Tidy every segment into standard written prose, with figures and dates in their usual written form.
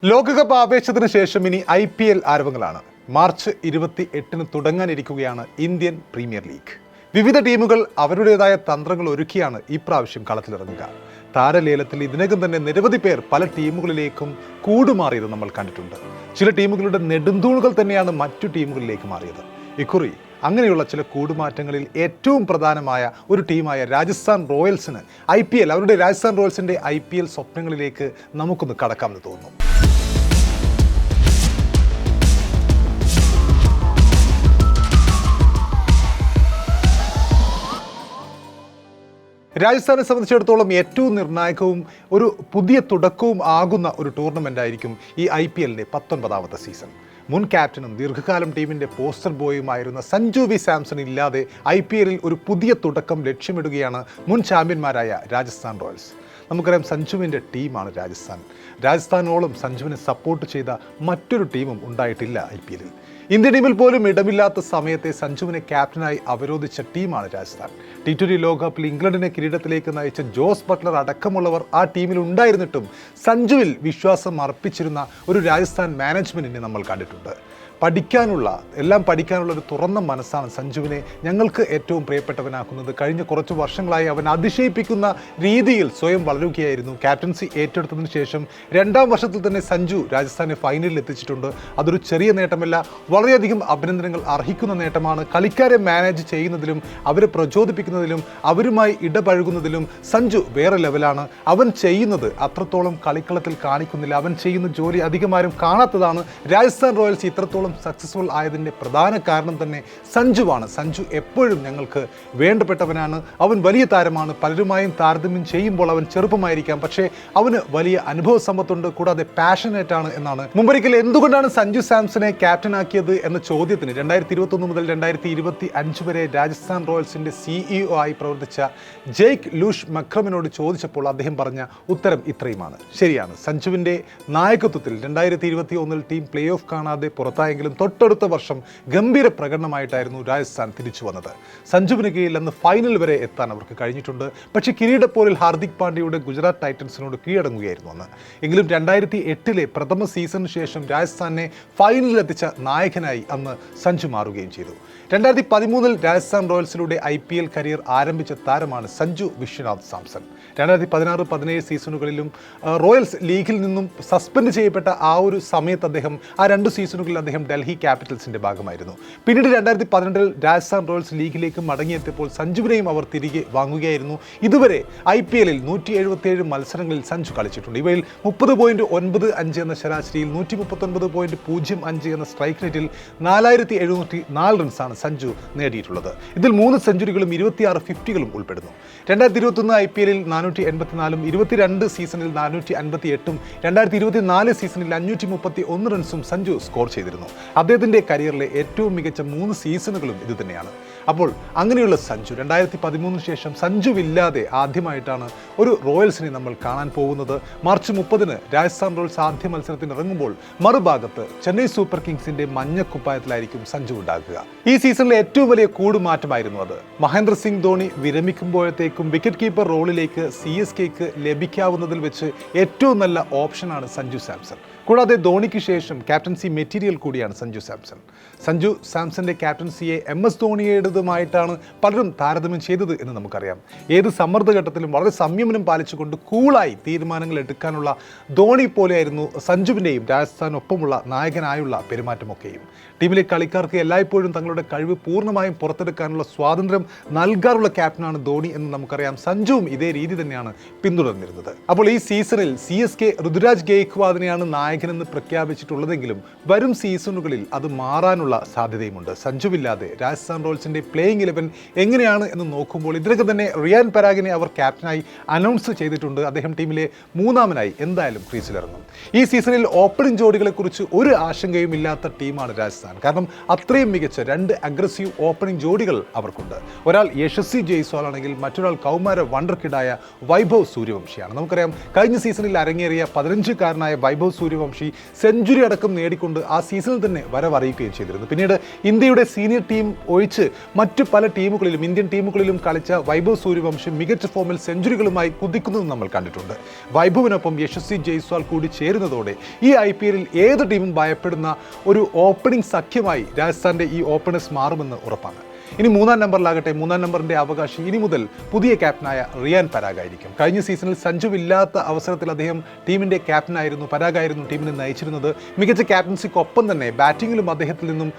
ലോകകപ്പ് ആവേശത്തിന് ശേഷം ഇനി IPL ആരവങ്ങളാണ്. മാർച്ച് 28-ന് തുടങ്ങാനിരിക്കുകയാണ് ഇന്ത്യൻ പ്രീമിയർ ലീഗ്. വിവിധ ടീമുകൾ അവരുടേതായ തന്ത്രങ്ങൾ ഒരുക്കിയാണ് ഇപ്രാവശ്യം കളത്തിലിറങ്ങുക. താരലേലത്തിൽ ഇതിനകം തന്നെ നിരവധി പേർ പല ടീമുകളിലേക്കും കൂടുമാറിയത് നമ്മൾ കണ്ടിട്ടുണ്ട്. ചില ടീമുകളുടെ നെടുന്തൂണുകൾ തന്നെയാണ് മറ്റു ടീമുകളിലേക്ക് മാറിയത്. ഇക്കുറി അങ്ങനെയുള്ള ചില കൂടുമാറ്റങ്ങളിൽ ഏറ്റവും പ്രധാനമായ ഒരു ടീമായ രാജസ്ഥാൻ റോയൽസിന് അവരുടെ രാജസ്ഥാൻ റോയൽസിൻ്റെ IPL സ്വപ്നങ്ങളിലേക്ക് നമുക്കൊന്ന് കടക്കാമെന്ന് തോന്നുന്നു. രാജസ്ഥാനെ സംബന്ധിച്ചിടത്തോളം ഏറ്റവും നിർണായകവും ഒരു പുതിയ തുടക്കവും ആകുന്ന ഒരു ടൂർണമെൻ്റ് ആയിരിക്കും ഈ IPLൻ്റെ 19ാമത്തെ സീസൺ. മുൻ ക്യാപ്റ്റനും ദീർഘകാലം ടീമിൻ്റെ പോസ്റ്റർ ബോയുമായിരുന്ന സഞ്ജു വി സാംസൺ ഇല്ലാതെ IPLൽ ഒരു പുതിയ തുടക്കം ലക്ഷ്യമിടുകയാണ് മുൻ ചാമ്പ്യന്മാരായ രാജസ്ഥാൻ റോയൽസ്. നമുക്കറിയാം, സഞ്ജുവിൻ്റെ ടീമാണ് രാജസ്ഥാനോളം സഞ്ജുവിനെ സപ്പോർട്ട് ചെയ്ത മറ്റൊരു ടീമും ഉണ്ടായിട്ടില്ല IPLൽ. ഇന്ത്യൻ ടീമിൽ പോലും ഇടമില്ലാത്ത സമയത്തെ സഞ്ജുവിനെ ക്യാപ്റ്റനായി അവരോധിച്ച ടീമാണ് രാജസ്ഥാൻ. T20 ലോകകപ്പിൽ ഇംഗ്ലണ്ടിനെ കിരീടത്തിലേക്ക് നയിച്ച ജോസ് ബട്ട്ലർ അടക്കമുള്ളവർ ആ ടീമിൽ ഉണ്ടായിരുന്നിട്ടും സഞ്ജുവിൽ വിശ്വാസം അർപ്പിച്ചിരുന്ന ഒരു രാജസ്ഥാൻ മാനേജ്മെൻറ്റിനെ നമ്മൾ കണ്ടിട്ടുണ്ട്. എല്ലാം പഠിക്കാനുള്ള ഒരു തുറന്ന മനസ്സാണ് സഞ്ജുവിനെ ഞങ്ങൾക്ക് ഏറ്റവും പ്രിയപ്പെട്ടവനാക്കുന്നത്. കഴിഞ്ഞ കുറച്ച് വർഷങ്ങളായി അവൻ അതിശയിപ്പിക്കുന്ന രീതിയിൽ സ്വയം വളരുകയായിരുന്നു. ക്യാപ്റ്റൻസി ഏറ്റെടുത്തതിന് ശേഷം 2ാം വർഷത്തിൽ തന്നെ സഞ്ജു രാജസ്ഥാനെ ഫൈനലിൽ എത്തിച്ചിട്ടുണ്ട്. അതൊരു ചെറിയ നേട്ടമല്ല, വളരെയധികം അഭിനന്ദനങ്ങൾ അർഹിക്കുന്ന നേട്ടമാണ്. കളിക്കാരെ മാനേജ് ചെയ്യുന്നതിലും അവരെ പ്രചോദിപ്പിക്കുന്നതിലും അവരുമായി ഇടപഴകുന്നതിലും സഞ്ജു വേറെ ലെവലാണ്. അവൻ ചെയ്യുന്നത് അത്രത്തോളം കളിക്കളത്തിൽ കാണിക്കുന്നില്ല. അവൻ ചെയ്യുന്ന ജോലി അധികമാരും കാണാത്തതാണ്. രാജസ്ഥാൻ റോയൽസ് ഇത്രത്തോളം സക്സസ്ഫുൾ ആയതിൻ്റെ പ്രധാന കാരണം തന്നെ സഞ്ജുവാണ്. സഞ്ജു എപ്പോഴും ഞങ്ങൾക്ക് വേണ്ടപ്പെട്ടവനാണ്. അവൻ വലിയ താരമാണ്. പലരുമായും താരതമ്യം ചെയ്യുമ്പോൾ അവൻ ചെറുപ്പമായിരിക്കാം, പക്ഷേ അവന് വലിയ അനുഭവ സമ്പത്തുണ്ട്. കൂടാതെ പാഷനേറ്റ് ആണ് എന്നാണ്. മുമ്പൊരിക്കൽ എന്തുകൊണ്ടാണ് സഞ്ജു സാംസനെ ക്യാപ്റ്റനാക്കിയത് എന്ന ചോദ്യത്തിന് 2021 മുതൽ 2025 വരെ രാജസ്ഥാൻ റോയൽസിൻ്റെ CEO ആയി പ്രവർത്തിച്ച ജെയ്ക്ക് ലൂഷ് മക്രമിനോട് ചോദിച്ചപ്പോൾ അദ്ദേഹം പറഞ്ഞ ഉത്തരം ഇത്രയുമാണ്. ശരിയാണ്, സഞ്ജുവിൻ്റെ നായകത്വത്തിൽ 2021 ടീം പ്ലേ ഓഫ് കാണാതെ പുറത്തായെങ്കിലും തൊട്ടടുത്ത വർഷം ഗംഭീര പ്രകടനമായിട്ടായിരുന്നു രാജസ്ഥാൻ തിരിച്ചു വന്നത്. സഞ്ജുവിന് കീഴിൽ അന്ന് ഫൈനൽ വരെ എത്താൻ അവർക്ക് കഴിഞ്ഞിട്ടുണ്ട്. പക്ഷേ കിരീടപ്പോരിൽ ഹാർദിക് പാണ്ഡ്യയുടെ ഗുജറാത്ത് ടൈറ്റൻസിനോട് കീഴടങ്ങുകയായിരുന്നു അന്ന്. എങ്കിലും 2008-ലെ പ്രഥമ സീസണിന് ശേഷം രാജസ്ഥാനെ ഫൈനലിലെത്തിച്ച നായകനായി അന്ന് സഞ്ജു മാറുകയും ചെയ്തു. 2013-ൽ രാജസ്ഥാൻ റോയൽസിലൂടെ IPL കരിയർ ആരംഭിച്ച താരമാണ് സഞ്ജു വിശ്വനാഥ് സാംസൺ. 2016-17 സീസണുകളിലും റോയൽസ് ലീഗിൽ നിന്നും സസ്പെൻഡ് ചെയ്യപ്പെട്ട ആ ഒരു സമയത്ത് ആ 2 സീസണുകളിൽ അദ്ദേഹം ഡൽഹി ക്യാപിറ്റൽസിൻ്റെ ഭാഗമായിരുന്നു. പിന്നീട് 2012-ൽ രാജസ്ഥാൻ റോയൽസ് ലീഗിലേക്ക് മടങ്ങിയെത്തിയപ്പോൾ സഞ്ജുവിനെയും അവർ തിരികെ വാങ്ങുകയായിരുന്നു. ഇതുവരെ IPLൽ 177 മത്സരങ്ങളിൽ സഞ്ജു കളിച്ചിട്ടുണ്ട്. ഇവയിൽ 30.95 എന്ന ശരാശരിയിൽ 139.05 എന്ന സ്ട്രൈക്ക് റേറ്റിൽ 4704 റൺസാണ് സഞ്ജു നേടിയിട്ടുള്ളത്. ഇതിൽ 3 സെഞ്ചുറികളും 26 ഫിഫ്റ്റികളും ഉൾപ്പെടുന്നു. 2021 IPLൽ 484-ഉം 22 സീസണിൽ 458-ഉം 2024 സീസണിൽ 531 റൺസും സഞ്ജു സ്കോർ ചെയ്തിരുന്നു. അദ്ദേഹത്തിൻ്റെ കരിയറിലെ ഏറ്റവും മികച്ച 3 സീസണുകളും ഇതുതന്നെയാണ്. അപ്പോൾ അങ്ങനെയുള്ള സഞ്ജു 2013 ശേഷം സഞ്ജുവില്ലാതെ ആദ്യമായിട്ടാണ് ഒരു റോയൽസിനെ നമ്മൾ കാണാൻ പോകുന്നത്. മാർച്ച് 30-ന് രാജസ്ഥാൻ റോയൽസ് ആദ്യ മത്സരത്തിന് ഇറങ്ങുമ്പോൾ മറുഭാഗത്ത് ചെന്നൈ സൂപ്പർ കിങ്സിൻ്റെ മഞ്ഞക്കുപ്പായത്തിലായിരിക്കും സഞ്ജു ഉണ്ടാകുക. ഈ സീസണിലെ ഏറ്റവും വലിയ കൂടുമാറ്റമായിരുന്നു അത്. മഹേന്ദ്ര സിംഗ് ധോണി വിരമിക്കുമ്പോഴത്തേക്കും വിക്കറ്റ് കീപ്പർ റോളിലേക്ക് CSKക്ക് ലഭിക്കാവുന്നതിൽ വെച്ച് ഏറ്റവും നല്ല ഓപ്ഷനാണ് സഞ്ജു സാംസൺ. കൂടാതെ ധോണിക്ക് ശേഷം ക്യാപ്റ്റൻസി മെറ്റീരിയൽ കൂടിയാണ് സഞ്ജു സാംസന്റെ ക്യാപ്റ്റൻസിയെ MS ധോണിയുടേതുമായിട്ടാണ് പലരും താരതമ്യം ചെയ്തത് എന്ന് നമുക്കറിയാം. ഏത് സമ്മർദ്ദഘട്ടത്തിലും വളരെ സംയമനം പാലിച്ചുകൊണ്ട് കൂളായി തീരുമാനങ്ങൾ എടുക്കാനുള്ള ധോണി പോലെയായിരുന്നു സഞ്ജുവിൻ്റെയും രാജസ്ഥാനൊപ്പമുള്ള നായകനായുള്ള പെരുമാറ്റമൊക്കെയും. ടീമിലെ കളിക്കാർക്ക് എല്ലായ്പ്പോഴും തങ്ങളുടെ കഴിവ് പൂർണ്ണമായും പുറത്തെടുക്കാനുള്ള സ്വാതന്ത്ര്യം നൽകാറുള്ള ക്യാപ്റ്റനാണ് ധോണി എന്ന് നമുക്കറിയാം. സഞ്ജുവും ഇതേ രീതി തന്നെയാണ് പിന്തുടർന്നിരുന്നത്. അപ്പോൾ ഈ സീസണിൽ CSK ഋതുരാജ് ഗെയ്ക്വാദിനെയാണ് നായകനെന്ന് പ്രഖ്യാപിച്ചിട്ടുള്ളതെങ്കിലും വരും സീസണുകളിൽ അത് മാറാനുള്ള സാധ്യതയുമുണ്ട്. സഞ്ജുവില്ലാതെ രാജസ്ഥാൻ റോയൽസിൻ്റെ പ്ലേയിങ് 11 എങ്ങനെയാണ് എന്ന് നോക്കുമ്പോൾ ഇതിനൊക്കെ തന്നെ റിയാൻ പരാഗിനെ അവർ ക്യാപ്റ്റനായി അനൗൺസ് ചെയ്തിട്ടുണ്ട്. അദ്ദേഹം ടീമിലെ 3ാമനായി എന്തായാലും ക്രീസിലിറങ്ങും. ഈ സീസണിൽ ഓപ്പണിംഗ് ജോഡികളെക്കുറിച്ച് ഒരു ആശങ്കയും ഇല്ലാത്ത ടീമാണ് രാജസ്ഥാൻ. കാരണം അത്രയും മികച്ച 2 അഗ്രസീവ് ഓപ്പണിംഗ് ജോഡികൾ അവർക്കുണ്ട്. ഒരാൾ യശസ്വി ജയ്സ്വാൾ ആണെങ്കിൽ മറ്റൊരാൾ കൗമാര വണ്ടർ കിഡായ വൈഭവ് സൂര്യവംശിയാണ്. നമുക്കറിയാം, കഴിഞ്ഞ സീസണിൽ അരങ്ങേറിയ 15-കാരനായ വൈഭവ് സൂര്യവംശി സെഞ്ചുറി അടക്കം നേടിക്കൊണ്ട് ആ സീസണിൽ തന്നെ വരവറിയിക്കുകയും ചെയ്തിരുന്നു. പിന്നീട് ഇന്ത്യയുടെ സീനിയർ ടീം ഒഴിച്ച് മറ്റു പല ടീമുകളിലും ഇന്ത്യൻ ടീമുകളിലും കളിച്ച വൈഭവ് സൂര്യവംശി മികച്ച ഫോമിൽ സെഞ്ചുറികളുമായി കുതിക്കുന്നത് നമ്മൾ കണ്ടിട്ടുണ്ട്. വൈഭവിനൊപ്പം യശസ്വി ജയ്സ്വാൾ കൂടി ചേരുന്നതോടെ ഈ IPL-ൽ ഏത് ടീമും ഭയപ്പെടുന്ന ഒരു ഓപ്പണിംഗ് സഖ്യമായി രാജസ്ഥാന്റെ ഈ ഓപ്പണേഴ്സ് മാറുമെന്ന് ഉറപ്പാണ്. ഇനി മൂന്നാം നമ്പറിലാകട്ടെ, മൂന്നാം നമ്പറിന്റെ അവകാശി ഇനി മുതൽ പുതിയ ക്യാപ്റ്റനായ റിയാൻ പരാഗ് ആയിരിക്കും. കഴിഞ്ഞ സീസണിൽ സഞ്ജു ഇല്ലാത്ത അവസരത്തിൽ അദ്ദേഹം ടീമിന്റെ ക്യാപ്റ്റനായിരുന്നു. പരാഗായിരുന്നു ടീമിനെ നയിച്ചിരുന്നത്. മികച്ച ക്യാപ്റ്റൻസിക്കൊപ്പം തന്നെ ബാറ്റിങ്ങിലും അദ്ദേഹത്തിൽ നിന്നും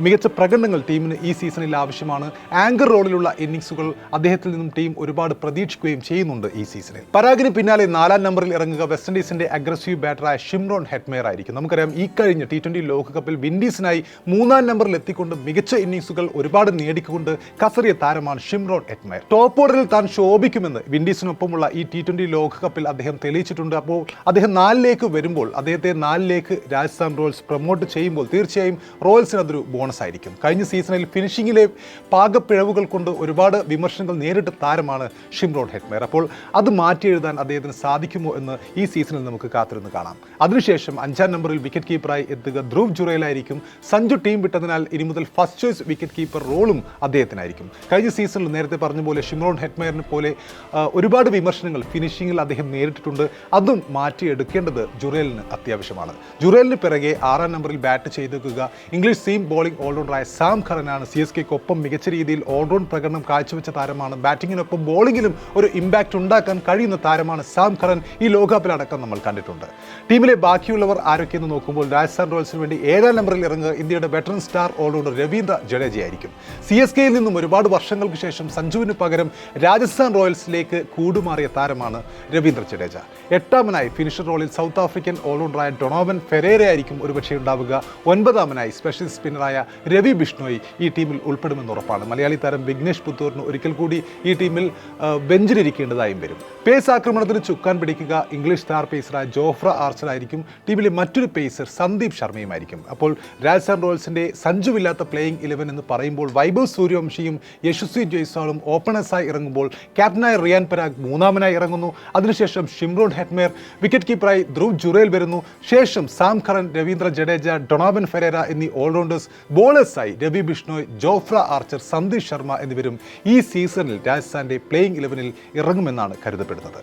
മികച്ച പ്രകടനങ്ങൾ ടീമിന് ഈ സീസണിൽ ആവശ്യമാണ്. ആങ്കർ റോളിലുള്ള ഇന്നിംഗ്സുകൾ അദ്ദേഹത്തിൽ നിന്നും ടീം ഒരുപാട് പ്രതീക്ഷിക്കുകയും ചെയ്യുന്നുണ്ട് ഈ സീസണിൽ. പരാഗിന് പിന്നാലെ 4-ാം നമ്പറിൽ ഇറങ്ങുക വെസ്റ്റ് ഇൻഡീസിന്റെ അഗ്രസീവ് ബാറ്ററായ ഷിംറോൺ ഹെറ്റ്മെയർ ആയിരിക്കും. നമുക്കറിയാം ഈ കഴിഞ്ഞ T20 ലോകകപ്പിൽ വിൻഡീസിനായി 3-ാം നമ്പറിൽ എത്തിക്കൊണ്ട് മികച്ച ഇന്നിംഗ്സുകൾ ഒരുപാട് നേടിക്കൊണ്ട് കസറിയ താരമാണ് ഷിംറോൺ ഹെറ്റ്മെയർ. ടോപ്പ് ഓർഡറിൽ താൻ ശോഭിക്കുമെന്ന് വിൻഡീസിനൊപ്പമുള്ള ഈ T20 ലോകകപ്പിൽ അദ്ദേഹം തെളിയിച്ചിട്ടുണ്ട്. അപ്പോൾ അദ്ദേഹം 4-ലേക്ക് വരുമ്പോൾ, അദ്ദേഹത്തെ 4-ലേക്ക് രാജസ്ഥാൻ റോയൽസ് പ്രൊമോട്ട് ചെയ്യുമ്പോൾ തീർച്ചയായും റോയൽസിന് അതൊരു ബോണസ് ആയിരിക്കും. കഴിഞ്ഞ സീസണിൽ ഫിനിഷിങ്ങിലെ പാകപ്പിഴവുകൾ കൊണ്ട് ഒരുപാട് വിമർശനങ്ങൾ നേരിട്ട താരമാണ് ഷിംറോൺ ഹെറ്റ്മെയർ. അപ്പോൾ അത് മാറ്റി എഴുതാൻ അദ്ദേഹത്തിന് സാധിക്കുമോ എന്ന് ഈ സീസണിൽ നമുക്ക് കാത്തിരുന്ന് കാണാം. അതിനുശേഷം 5-ാം നമ്പറിൽ വിക്കറ്റ് കീപ്പറായി എത്തുക ധ്രുവ് ജുറേലായിരിക്കും. സഞ്ജു ടീം വിട്ടതിനാൽ ഇനി മുതൽ ഫസ്റ്റ് ചോയ്സ് വിക്കറ്റ് കീപ്പർ റോളും അദ്ദേഹത്തിനായിരിക്കും. കഴിഞ്ഞ സീസണിൽ നേരത്തെ പറഞ്ഞ പോലെ ഷിംറോൺ ഹെറ്റ്മെയറിനെ പോലെ ഒരുപാട് വിമർശനങ്ങൾ ഫിനിഷിങ്ങിൽ അദ്ദേഹം നേരിട്ടിട്ടുണ്ട്. അതും മാറ്റിയെടുക്കേണ്ടത് ജുറേലിന് അത്യാവശ്യമാണ്. ജുറേലിന് പിറകെ 6-ാം നമ്പറിൽ ബാറ്റ് ചെയ്തെടുക്കുക ഇംഗ്ലീഷ് സീം ബോളിംഗ് ഓൾറൗണ്ടറായ സാം കറനാണ്. CSKക്കൊപ്പം മികച്ച രീതിയിൽ ഓൾറൗണ്ട് പ്രകടനം കാഴ്ചവെച്ച താരമാണ്. ബാറ്റിങ്ങിനൊപ്പം ബോളിങ്ങിലും ഒരു ഇമ്പാക്റ്റ് ഉണ്ടാക്കാൻ കഴിയുന്ന താരമാണ് സാം കറൻ. ഈ ലോകകപ്പിലടക്കം നമ്മൾ കണ്ടിട്ടുണ്ട്. ടീമിലെ ബാക്കിയുള്ളവർ ആരൊക്കെയെന്ന് നോക്കുമ്പോൾ രാജസ്ഥാൻ റോയൽസിന് വേണ്ടി 7-ാം നമ്പറിൽ ഇറങ്ങുക ഇന്ത്യയുടെ വെറ്ററൻ സ്റ്റാർ ഓൾറൗണ്ടർ രവീന്ദ്ര ജഡേജയായിരിക്കും. CSKയിൽ നിന്നും ഒരുപാട് വർഷങ്ങൾക്ക് ശേഷം സഞ്ജുവിന് പകരം രാജസ്ഥാൻ റോയൽസിലേക്ക് കൂടുമാറിയ താരമാണ് രവീന്ദ്ര ജഡേജ. 8-ാമനായി ഫിനിഷർ റോളിൽ സൗത്ത് ആഫ്രിക്കൻ ഓൾറൗണ്ടറായ ഡൊണോവൻ ഫെരേര ആയിരിക്കും ഒരുപക്ഷെ ഉണ്ടാവുക. 9-ാമനായി സ്പെഷ്യൽ സ്പിന്നറായ രവി ബിഷ്ണോയി ഈ ടീമിൽ ഉൾപ്പെടുമെന്ന് ഉറപ്പാണ്. മലയാളി താരം വിഘ്നേഷ് പുത്തൂറിന് ഒരിക്കൽ കൂടി ഈ ടീമിൽ ബെഞ്ചിലിരിക്കേണ്ടതായും വരും. പേസ് ആക്രമണത്തിന് ചുക്കാൻ പിടിക്കുക ഇംഗ്ലീഷ് സ്റ്റാർ പേസറായ ജോഫ്ര ആർച്ചർ ആയിരിക്കും. ടീമിലെ മറ്റൊരു പേസർ സന്ദീപ് ശർമ്മയുമായിരിക്കും. അപ്പോൾ രാജസ്ഥാൻ റോയൽസിന്റെ സഞ്ജുവില്ലാത്ത പ്ലേയിങ് 11 എന്ന് പറയുമ്പോൾ വൈഭവ് സൂര്യവംശിയും യശസ്വി ജയ്സ്വാളും ഓപ്പണേഴ്സായി ഇറങ്ങുമ്പോൾ ക്യാപ്റ്റനായ റിയാൻ പരാഗ് 3-ാമനായി ഇറങ്ങുന്നു. അതിനുശേഷം ഷിംറോൺ ഹെറ്റ്മെയർ, വിക്കറ്റ് കീപ്പറായി ധ്രുവ് ജുറേൽ വരുന്നു. ശേഷം Sam Curran, Ravindra Jadeja, Donovan Ferreira എന്നീ ഓൾറൗണ്ടേഴ്സ്. ബോളേഴ്സായി രവി ബിഷ്ണോയ്, ജോഫ്ര ആർച്ചർ, സന്ദീപ് ശർമ്മ എന്നിവരും ഈ സീസണിൽ രാജസ്ഥാന്റെ പ്ലേയിങ് 11-ൽ ഇറങ്ങുമെന്നാണ് കരുതപ്പെടുന്നത്.